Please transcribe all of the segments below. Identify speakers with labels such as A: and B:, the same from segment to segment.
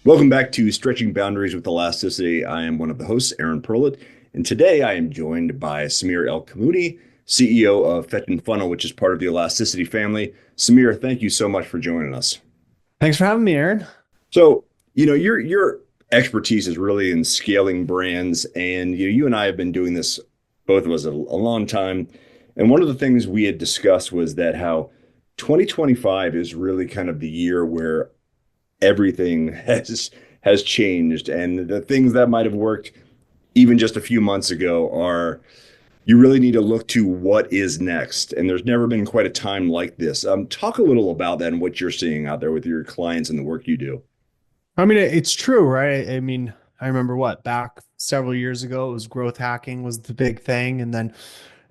A: Welcome back to Stretching Boundaries with Elasticity. I am one of the hosts, Aaron Perlett, and today I am joined by Samir El-Kamoudi, CEO of Fetch and Funnel, which is part of the Elasticity family. Samir, thank you so much for joining us.
B: Thanks for having me, Aaron.
A: So, your expertise is really in scaling brands, and you and I have been doing this, both of us, a long time. And one of the things we had discussed was that how 2025 is really kind of the year where everything has changed, and the things that might have worked even just a few months ago are you really need to look to what is next, and there's never been quite a time like this. Talk a little about that and what you're seeing out there with your clients and the work you do.
B: I mean, it's true, right? I mean, I remember back several years ago, it was growth hacking was the big thing, and then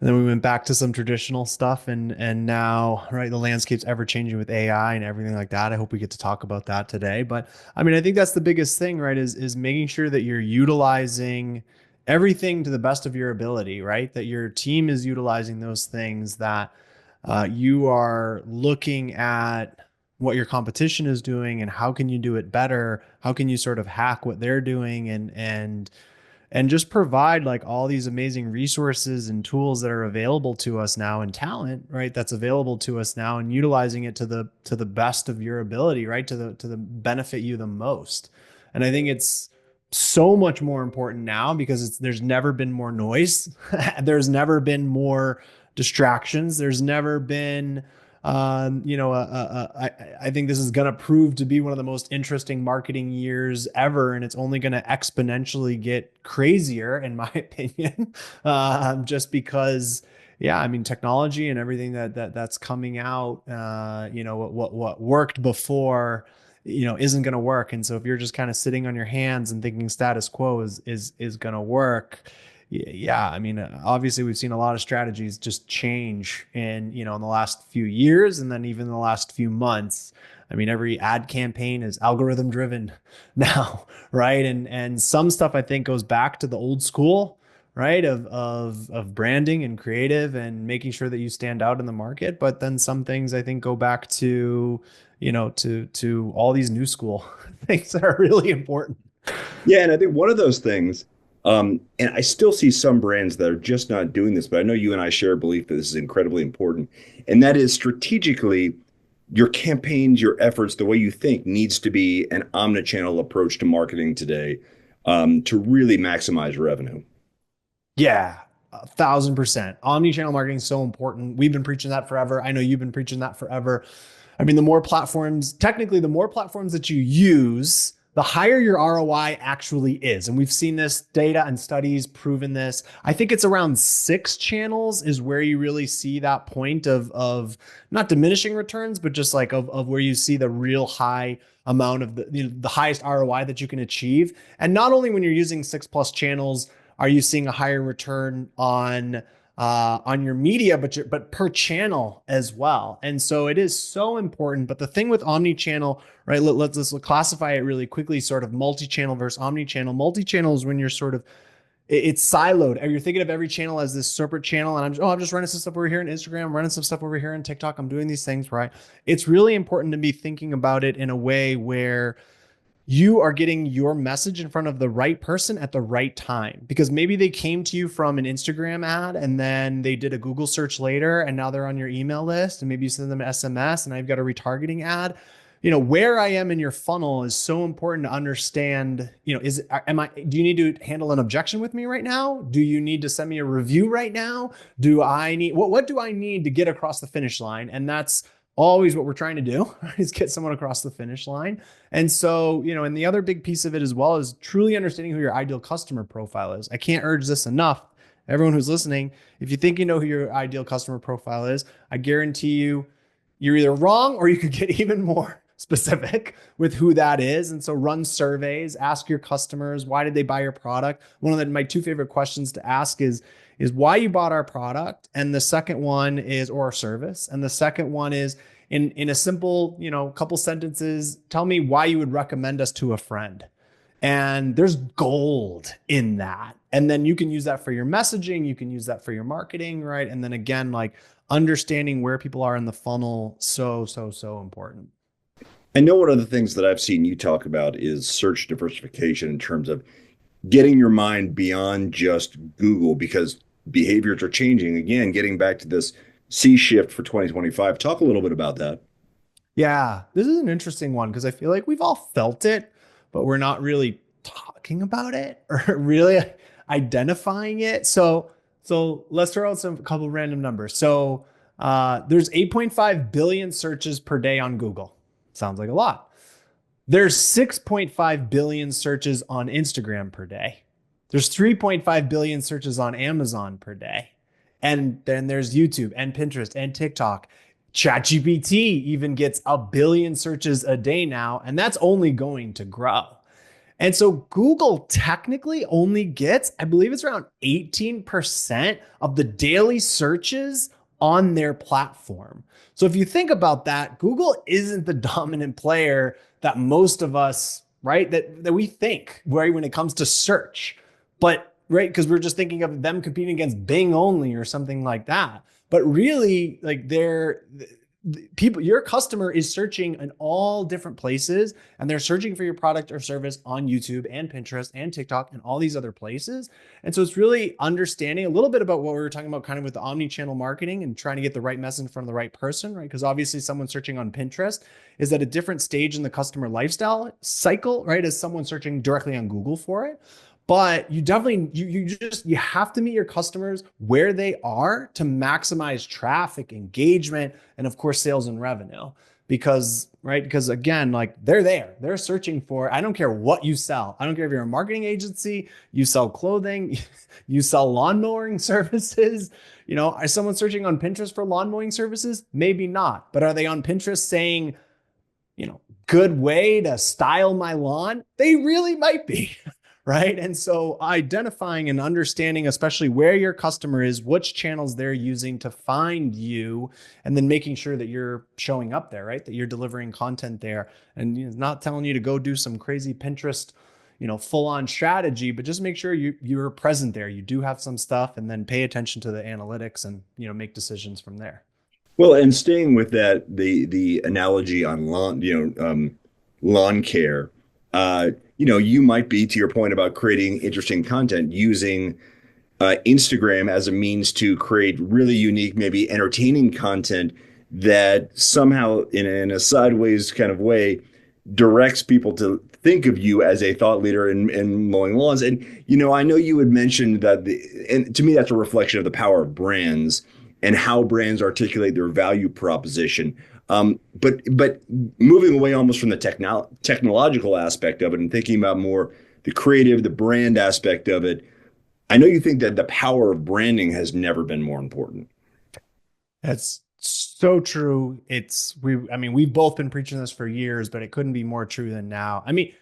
B: we went back to some traditional stuff, and now, right, the landscape's ever changing with AI and everything like that. I hope we get to talk about that today. But I mean, I think that's the biggest thing, right? Is making sure that you're utilizing everything to the best of your ability, right? That your team is utilizing those things that you are looking at what your competition is doing and how can you do it better? How can you sort of hack what they're doing and just provide like all these amazing resources and tools that are available to us now and talent, right? That's available to us now and utilizing it to the best of your ability, right? To the benefit you the most. And I think it's so much more important now because there's never been more noise. There's never been more distractions. There's never been I think this is going to prove to be one of the most interesting marketing years ever, and it's only going to exponentially get crazier, in my opinion, just because, yeah, I mean, technology and everything that's coming out, what worked before, isn't going to work, and so if you're just kind of sitting on your hands and thinking status quo is going to work. Yeah, I mean, obviously we've seen a lot of strategies just change in the last few years and then even the last few months. I mean, every ad campaign is algorithm driven now, right? And some stuff I think goes back to the old school, right? Of branding and creative and making sure that you stand out in the market. But then some things I think go back to, to all these new school things that are really important.
A: Yeah, and I think one of those things, and I still see some brands that are just not doing this, but I know you and I share a belief that this is incredibly important, and that is strategically your campaigns, your efforts, the way you think needs to be an omnichannel approach to marketing today, to really maximize revenue.
B: Yeah, 1,000%. Omnichannel marketing is so important. We've been preaching that forever. I know you've been preaching that forever. I mean, technically, the more platforms that you use, the higher your ROI actually is. And we've seen this data and studies proven this. I think it's around 6 channels is where you really see that point of not diminishing returns, but just like of where you see the real high amount of the highest ROI that you can achieve. And not only when you're using 6+ channels are you seeing a higher return on your media, but per channel as well. And so it is so important. But the thing with omni-channel, right? Let's classify it really quickly, sort of multi-channel versus omni-channel. Multi-channel is when you're sort of it's siloed. You're thinking of every channel as this separate channel, and I'm just running some stuff over here on Instagram, I'm running some stuff over here on TikTok. I'm doing these things, right? It's really important to be thinking about it in a way where you are getting your message in front of the right person at the right time, because maybe they came to you from an Instagram ad and then they did a Google search later and now they're on your email list, and maybe you send them an SMS and I've got a retargeting ad. Where I am in your funnel is so important to understand. Do you need to handle an objection with me right now? Do you need to send me a review right now? What do I need to get across the finish line? And that's always what we're trying to do, is get someone across the finish line. And so, and the other big piece of it as well is truly understanding who your ideal customer profile is. I can't urge this enough. Everyone who's listening, if you think you know who your ideal customer profile is, I guarantee you're either wrong or you could get even more specific with who that is. And so run surveys, ask your customers, why did they buy your product? One of my 2 favorite questions to ask is why you bought our product. And the second one is, or our service. And the second one is in a simple, couple sentences, tell me why you would recommend us to a friend. And there's gold in that. And then you can use that for your messaging. You can use that for your marketing, right? And then again, like understanding where people are in the funnel, so important.
A: I know one of the things that I've seen you talk about is search diversification in terms of getting your mind beyond just Google because behaviors are changing. Again, getting back to this C shift for 2025. Talk a little bit about that.
B: Yeah, this is an interesting one because I feel like we've all felt it, but we're not really talking about it or really identifying it. So let's throw out some couple random numbers. So there's 8.5 billion searches per day on Google. Sounds like a lot. There's 6.5 billion searches on Instagram per day. There's 3.5 billion searches on Amazon per day. And then there's YouTube and Pinterest and TikTok. ChatGPT even gets a billion searches a day now, and that's only going to grow. And so Google technically only gets, I believe it's around 18% of the daily searches on their platform. So if you think about that, Google isn't the dominant player that most of us, right, that we think, right, when it comes to search. But right, because we're just thinking of them competing against Bing only or something like that. But really, like they're people, your customer is searching in all different places and they're searching for your product or service on YouTube and Pinterest and TikTok and all these other places. And so it's really understanding a little bit about what we were talking about kind of with the omni-channel marketing and trying to get the right message from the right person, right? Because obviously someone searching on Pinterest is at a different stage in the customer lifestyle cycle, right? As someone searching directly on Google for it. But you definitely you have to meet your customers where they are to maximize traffic, engagement, and of course sales and revenue. Because right, because again, like they're searching for. I don't care what you sell. I don't care if you're a marketing agency, you sell clothing, you sell lawn mowing services. You know, are someone searching on Pinterest for lawn mowing services? Maybe not. But are they on Pinterest saying, you know, good way to style my lawn? They really might be. Right. And so identifying and understanding, especially where your customer is, which channels they're using to find you, and then making sure that you're showing up there, right? That you're delivering content there and not telling you to go do some crazy Pinterest, full on strategy, but just make sure you're present there. You do have some stuff and then pay attention to the analytics and, make decisions from there.
A: Well, and staying with that, the analogy on lawn care, you might be to your point about creating interesting content using Instagram as a means to create really unique, maybe entertaining content that somehow, in a sideways kind of way, directs people to think of you as a thought leader in mowing lawns. And I know you had mentioned that, and to me, that's a reflection of the power of brands and how brands articulate their value proposition. But moving away almost from the technological aspect of it and thinking about more the creative, the brand aspect of it, I know you think that the power of branding has never been more important.
B: That's so true. We've both been preaching this for years, but it couldn't be more true than now. I mean,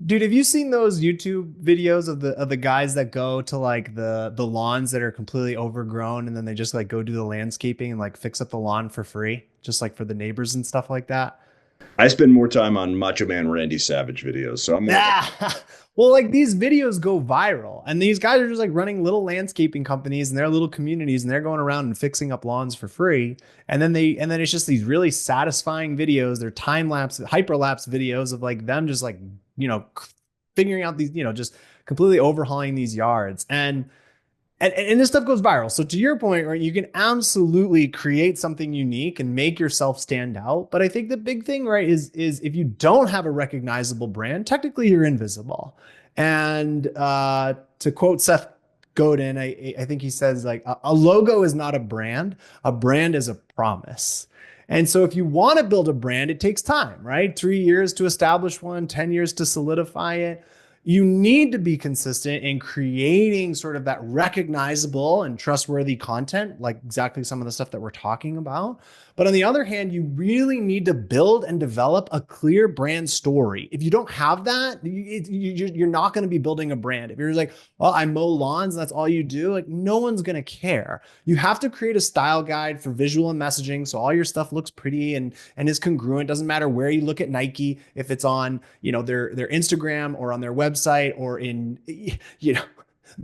B: dude, have you seen those YouTube videos of the guys that go to like the lawns that are completely overgrown and then they just like go do the landscaping and like fix up the lawn for free, just like for the neighbors and stuff like that?
A: I spend more time on Macho Man Randy Savage videos, so I'm more of
B: Ah, well, like these videos go viral, and these guys are just like running little landscaping companies and their little communities, and they're going around and fixing up lawns for free. And then it's just these really satisfying videos. They're time lapse, hyperlapse videos of like them just like figuring out these, just completely overhauling these yards. And this stuff goes viral. So to your point, right, you can absolutely create something unique and make yourself stand out. But I think the big thing, right, is if you don't have a recognizable brand, technically you're invisible. And to quote Seth Godin, I think he says like a logo is not a brand is a promise. And so if you want to build a brand, it takes time, right? 3 years to establish one, 10 years to solidify it. You need to be consistent in creating sort of that recognizable and trustworthy content, like exactly some of the stuff that we're talking about. But on the other hand, you really need to build and develop a clear brand story. If you don't have that, you're not going to be building a brand. If you're just like, well, I mow lawns and that's all you do, like no one's going to care. You have to create a style guide for visual and messaging so all your stuff looks pretty and is congruent. Doesn't matter where you look at Nike, if it's on, their Instagram or on their website or in,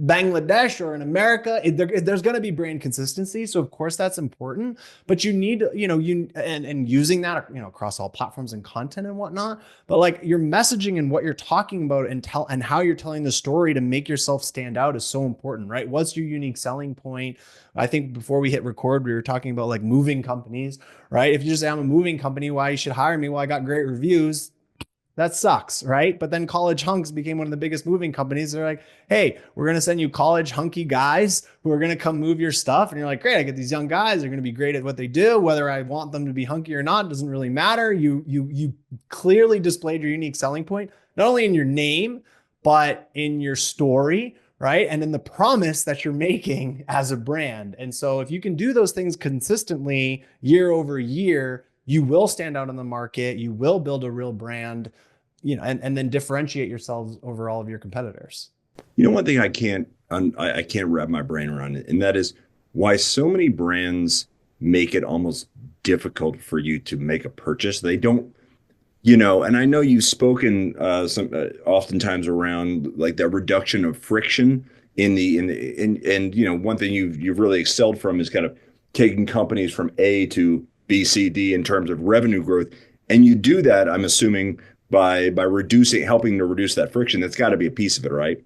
B: Bangladesh or in America, there's going to be brand consistency. So of course that's important, but you need, and using that, across all platforms and content and whatnot, but like your messaging and what you're talking about and how you're telling the story to make yourself stand out is so important, right? What's your unique selling point? I think before we hit record, we were talking about like moving companies, right? If you just say I'm a moving company, why you should hire me? Well, I got great reviews. That sucks, right? But then College Hunks became one of the biggest moving companies. They're like, hey, we're going to send you college hunky guys who are going to come move your stuff. And you're like, great, I get these young guys. They're going to be great at what they do. Whether I want them to be hunky or not doesn't really matter. You clearly displayed your unique selling point, not only in your name, but in your story, right? And in the promise that you're making as a brand. And so if you can do those things consistently year over year, you will stand out in the market. You will build a real brand, and then differentiate yourselves over all of your competitors.
A: One thing I can't wrap my brain around it, and that is why so many brands make it almost difficult for you to make a purchase. They don't, and I know you've spoken oftentimes around like that reduction of friction and one thing you've really excelled from is kind of taking companies from A to B, C, D in terms of revenue growth. And you do that, I'm assuming, by helping to reduce that friction. That's got to be a piece of it, right?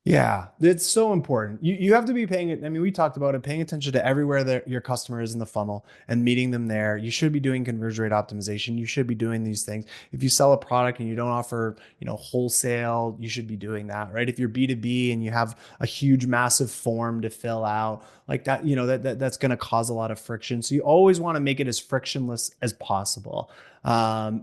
B: Yeah, it's so important. You have to be we talked about it, paying attention to everywhere that your customer is in the funnel and meeting them there. You should be doing conversion rate optimization. You should be doing these things. If you sell a product and you don't offer, wholesale, you should be doing that, right? If you're B2B and you have a huge, massive form to fill out like that, that's going to cause a lot of friction. So you always want to make it as frictionless as possible. If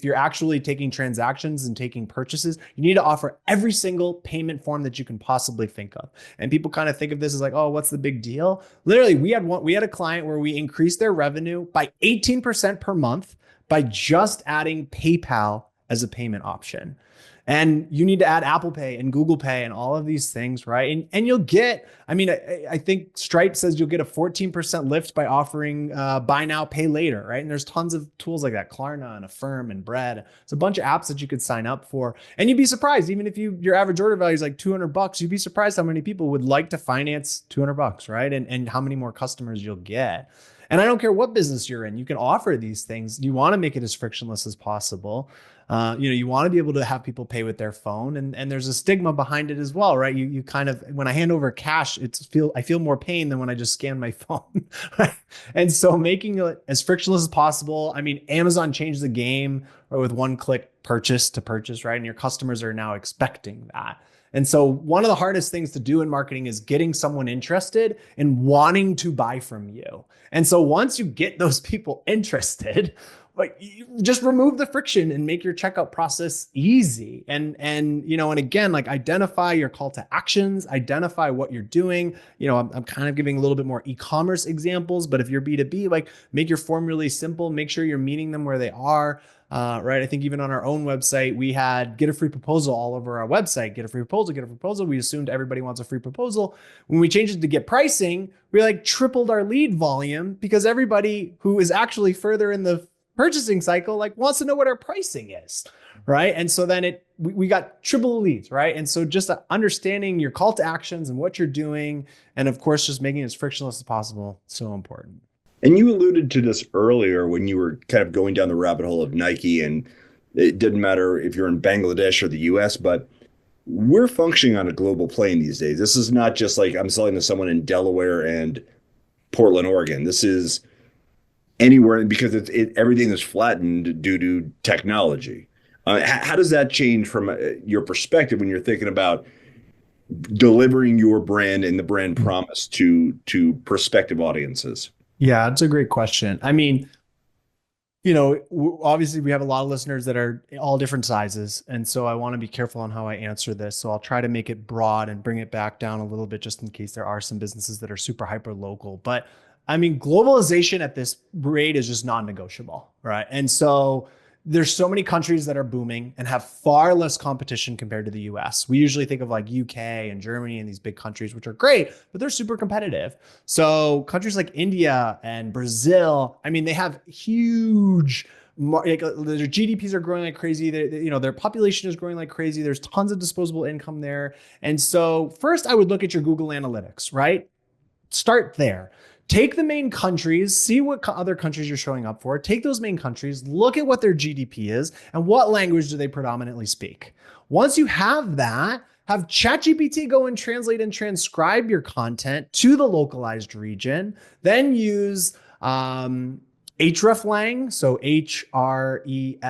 B: you're actually taking transactions and taking purchases, you need to offer every single payment form that you can possibly think of. And people kind of think of this as like, oh, what's the big deal? Literally, we had a client where we increased their revenue by 18% per month by just adding PayPal as a payment option. And you need to add Apple Pay and Google Pay and all of these things, right? And you'll get, I think Stripe says you'll get a 14% lift by offering buy now, pay later, right? And there's tons of tools like that, Klarna and Affirm and Bread. It's a bunch of apps that you could sign up for. And you'd be surprised, even if your average order value is like $200, you'd be surprised how many people would like to finance $200, right? And how many more customers you'll get. And I don't care what business you're in, you can offer these things. You want to make it as frictionless as possible. You want to be able to have people pay with their phone, and there's a stigma behind it as well, right? You kind of, when I hand over cash, I feel more pain than when I just scan my phone. Right? And so making it as frictionless as possible. Amazon changed the game, right, with one-click purchase to purchase, right? And your customers are now expecting that. And so one of the hardest things to do in marketing is getting someone interested in wanting to buy from you. And so once you get those people interested, like, you just remove the friction and make your checkout process easy. And again, like, identify your call to actions, identify what you're doing. I'm kind of giving a little bit more e-commerce examples, but if you're B2B, like, make your form really simple, make sure you're meeting them where they are. Right. I think even on our own website, we had get a free proposal all over our website. Get a free proposal, get a proposal. We assumed everybody wants a free proposal. When we changed it to get pricing, we like tripled our lead volume because everybody who is actually further in the purchasing cycle like wants to know what our pricing is. Right. And so then we got triple the leads. Right. And so just understanding your call to actions and what you're doing. And of course, just making it as frictionless as possible. So important.
A: And you alluded to this earlier when you were kind of going down the rabbit hole of Nike, and it didn't matter if you're in Bangladesh or the US, but we're functioning on a global plane these days. This is not just like I'm selling to someone in Delaware and Portland, Oregon. This is anywhere because everything is flattened due to technology. How does that change from your perspective when you're thinking about delivering your brand and the brand promise to prospective audiences?
B: Yeah, it's a great question. Obviously we have a lot of listeners that are all different sizes. And so I want to be careful on how I answer this. So I'll try to make it broad and bring it back down a little bit just in case there are some businesses that are super hyper local. But globalization at this rate is just non-negotiable, right? And so there's so many countries that are booming and have far less competition compared to the US. We usually think of like UK and Germany and these big countries, which are great, but they're super competitive. So countries like India and Brazil, they have huge their GDPs are growing like crazy. Their population is growing like crazy. There's tons of disposable income there. And so first I would look at your Google Analytics, right? Start there. Take the main countries, see what other countries you're showing up for. Take those main countries, look at what their GDP is and what language do they predominantly speak. Once you have that, have ChatGPT go and translate and transcribe your content to the localized region. Then use hreflang, so HREFLANG,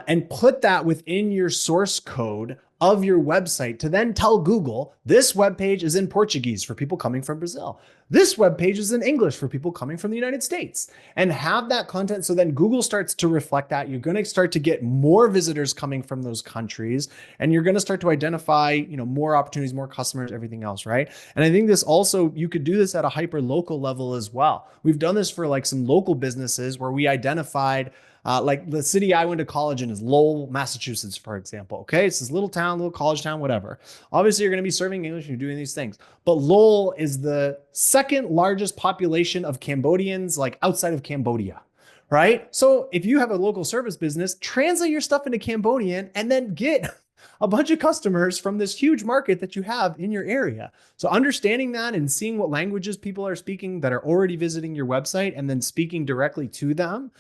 B: and put that within your source code of your website to then tell Google, this web page is in Portuguese for people coming from Brazil. This web page is in English for people coming from the United States, and have that content. So then Google starts to reflect that. You're going to start to get more visitors coming from those countries, and you're going to start to identify, more opportunities, more customers, everything else, right? And I think this also, you could do this at a hyper local level as well. We've done this for like some local businesses where we identified like the city I went to college in is Lowell, Massachusetts, for example. Okay. It's this little town, little college town, whatever. Obviously, you're going to be serving English and you're doing these things. But Lowell is the second largest population of Cambodians, like outside of Cambodia, right? So if you have a local service business, translate your stuff into Cambodian and then get a bunch of customers from this huge market that you have in your area. So understanding that and seeing what languages people are speaking that are already visiting your website and then speaking directly to them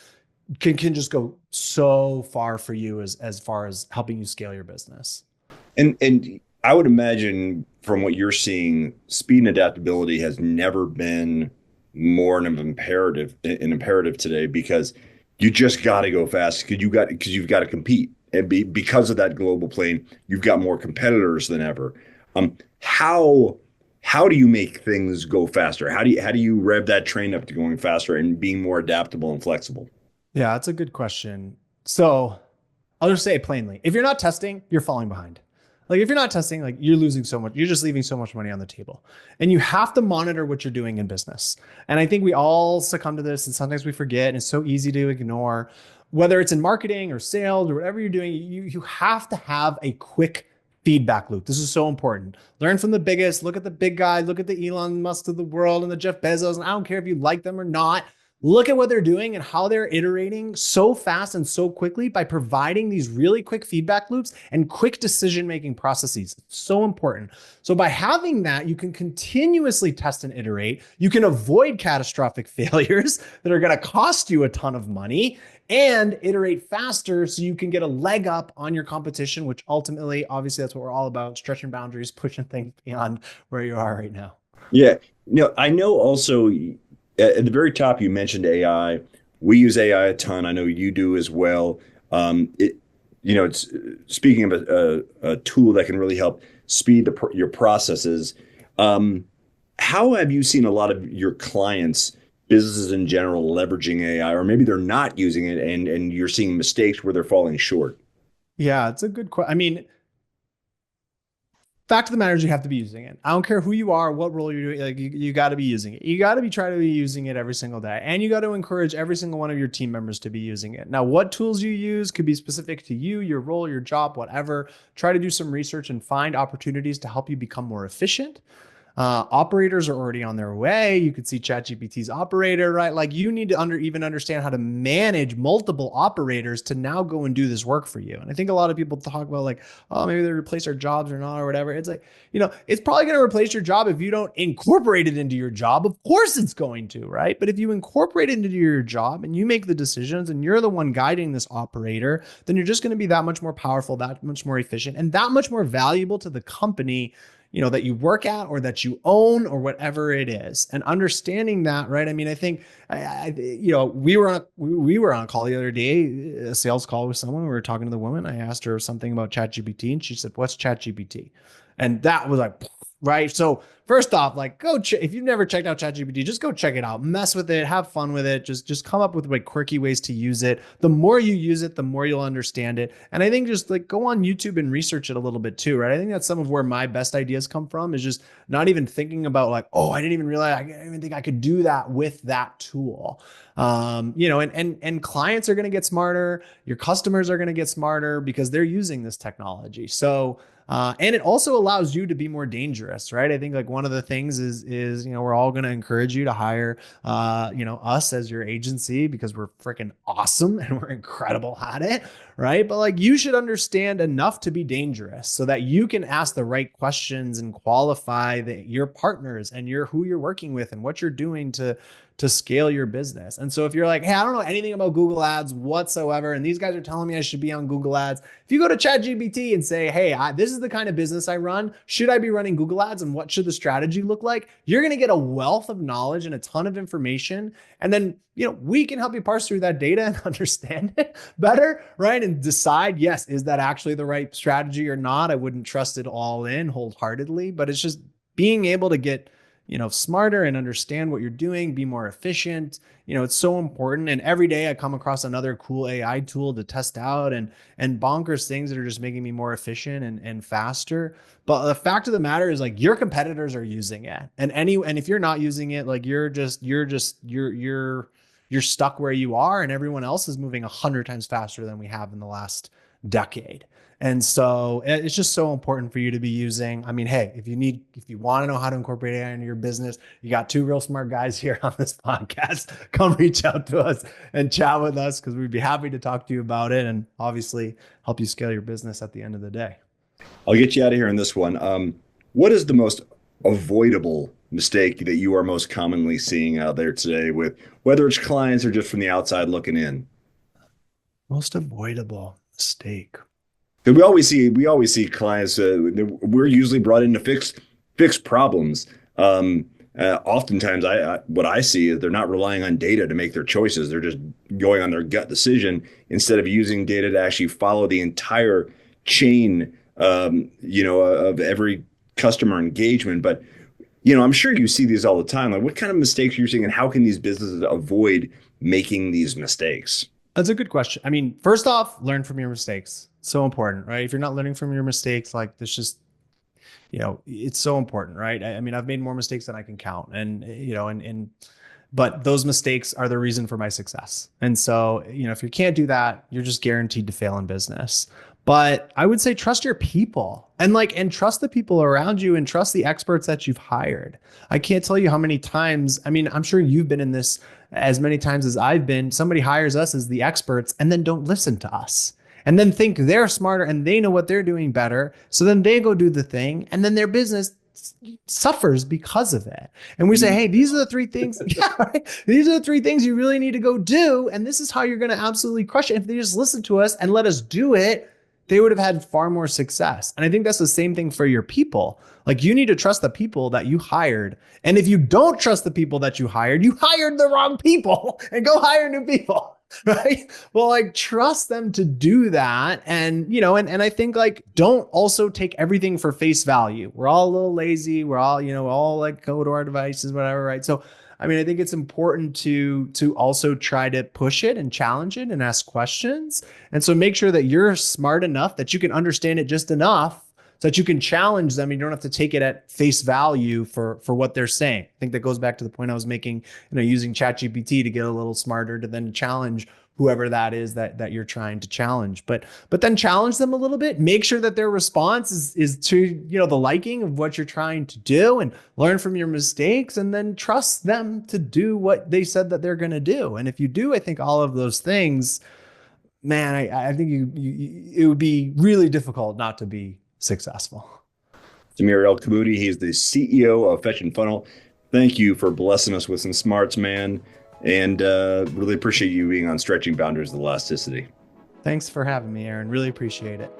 B: can just go so far for you as far as helping you scale your business.
A: And I would imagine from what you're seeing, speed and adaptability has never been more an imperative today, because you just got to go fast because you've got to compete, and because of that global plane, you've got more competitors than ever. How do you make things go faster? How do you rev that train up to going faster and being more adaptable and flexible?
B: Yeah, that's a good question. So I'll just say it plainly. If you're not testing, you're falling behind. Like if you're not testing, like you're losing so much, you're just leaving so much money on the table. And you have to monitor what you're doing in business. And I think we all succumb to this and sometimes we forget, and it's so easy to ignore. Whether it's in marketing or sales or whatever you're doing, you have to have a quick feedback loop. This is so important. Learn from the biggest, look at the big guys, look at the Elon Musk of the world and the Jeff Bezos. And I don't care if you like them or not. Look at what they're doing and how they're iterating so fast and so quickly by providing these really quick feedback loops and quick decision-making processes. It's so important. So by having that, you can continuously test and iterate. You can avoid catastrophic failures that are going to cost you a ton of money, and iterate faster so you can get a leg up on your competition, which ultimately, obviously, that's what we're all about, stretching boundaries, pushing things beyond where you are right now.
A: Yeah. I know also at the very top, you mentioned AI. We use AI a ton. I know you do as well. It's speaking of a tool that can really help speed your processes. How have you seen a lot of your clients, businesses in general, leveraging AI, or maybe they're not using it and you're seeing mistakes where they're falling short?
B: Yeah, it's a good question. I mean, fact of the matter is you have to be using it. I don't care who you are, what role you're doing, like you got to be using it. You got to be trying to be using it every single day. And you got to encourage every single one of your team members to be using it. Now, what tools you use could be specific to you, your role, your job, whatever. Try to do some research and find opportunities to help you become more efficient. Operators are already on their way. You could see ChatGPT's operator, right? Like you need to even understand how to manage multiple operators to now go and do this work for you. And I think a lot of people talk about like, oh, maybe they replace our jobs or not, or whatever. It's like, it's probably going to replace your job if you don't incorporate it into your job. Of course it's going to, right? But if you incorporate it into your job and you make the decisions and you're the one guiding this operator, then you're just going to be that much more powerful, that much more efficient, and that much more valuable to the company that you work at or that you own or whatever it is. And understanding that, right? I mean, I think, we were on a call the other day, a sales call with someone. We were talking to the woman. I asked her something about ChatGPT and she said, "What's ChatGPT?" And that was like, right. So first off, like if you've never checked out ChatGPT, just go check it out, mess with it, have fun with it. Just come up with like quirky ways to use it. The more you use it, the more you'll understand it. And I think just like go on YouTube and research it a little bit too, right? I think that's some of where my best ideas come from, is just not even thinking about like, oh, I didn't even realize, I didn't even think I could do that with that tool. And clients are going to get smarter. Your customers are going to get smarter because they're using this technology. So, and it also allows you to be more dangerous, right? I think like one one of the things is, we're all going to encourage you to hire, us as your agency because we're freaking awesome and we're incredible at it. Right. But like, you should understand enough to be dangerous so that you can ask the right questions and qualify your partners and who you're working with and what you're doing to scale your business. And so if you're like, hey, I don't know anything about Google ads whatsoever, and these guys are telling me I should be on Google ads. If you go to ChatGPT and say, hey, this is the kind of business I run, should I be running Google ads and what should the strategy look like? You're going to get a wealth of knowledge and a ton of information. And then, we can help you parse through that data and understand it better, right? And decide, yes, is that actually the right strategy or not? I wouldn't trust it all in wholeheartedly, but it's just being able to get smarter and understand what you're doing, be more efficient. It's so important. And every day I come across another cool AI tool to test out and bonkers things that are just making me more efficient and faster. But the fact of the matter is, like, your competitors are using it. And if you're not using it, like, you're stuck where you are, and everyone else is moving 100 times faster than we have in the last decade. And so it's just so important for you to be using. I mean, hey, if you want to know how to incorporate AI into your business, you got two real smart guys here on this podcast. Come reach out to us and chat with us, because we'd be happy to talk to you about it and obviously help you scale your business at the end of the day.
A: I'll get you out of here on this one. What is the most avoidable mistake that you are most commonly seeing out there today, with whether it's clients or just from the outside looking in?
B: Most avoidable mistake.
A: We always see clients. We're usually brought in to fix problems. Oftentimes, what I see is they're not relying on data to make their choices. They're just going on their gut decision instead of using data to actually follow the entire chain, of every customer engagement. But I'm sure you see these all the time. Like, what kind of mistakes are you seeing, and how can these businesses avoid making these mistakes?
B: That's a good question. I mean, first off, learn from your mistakes. So important, right? If you're not learning from your mistakes, like, this just, it's so important, right? I mean, I've made more mistakes than I can count, but those mistakes are the reason for my success. And so, if you can't do that, you're just guaranteed to fail in business. But I would say trust your people and trust the people around you and trust the experts that you've hired. I can't tell you how many times, I mean, I'm sure you've been in this as many times as I've been. Somebody hires us as the experts and then don't listen to us, and then think they're smarter and they know what they're doing better. So then they go do the thing, and then their business suffers because of it. And we say, hey, these are the three things. Yeah, right? These are the three things you really need to go do. And this is how you're going to absolutely crush it. If they just listen to us and let us do it, they would have had far more success. And I think that's the same thing for your people. Like, you need to trust the people that you hired. And if you don't trust the people that you hired the wrong people, and go hire new people. Right. Well, like, trust them to do that. And, and I think, like, don't also take everything for face value. We're all a little lazy. We're all, all like go to our devices, whatever. Right. So, I mean, I think it's important to also try to push it and challenge it and ask questions. And so make sure that you're smart enough that you can understand it just enough so that you can challenge them. You don't have to take it at face value for what they're saying. I think that goes back to the point I was making, using ChatGPT to get a little smarter to then challenge whoever that is that you're trying to challenge. But then challenge them a little bit. Make sure that their response is to, the liking of what you're trying to do, and learn from your mistakes, and then trust them to do what they said that they're going to do. And if you do, I think all of those things, man, I think it would be really difficult not to be successful.
A: Samir El-Kamudi, he's the CEO of Fetch and Funnel. Thank you for blessing us with some smarts, man. And really appreciate you being on Stretching Boundaries of Elasticity.
B: Thanks for having me, Aaron. Really appreciate it.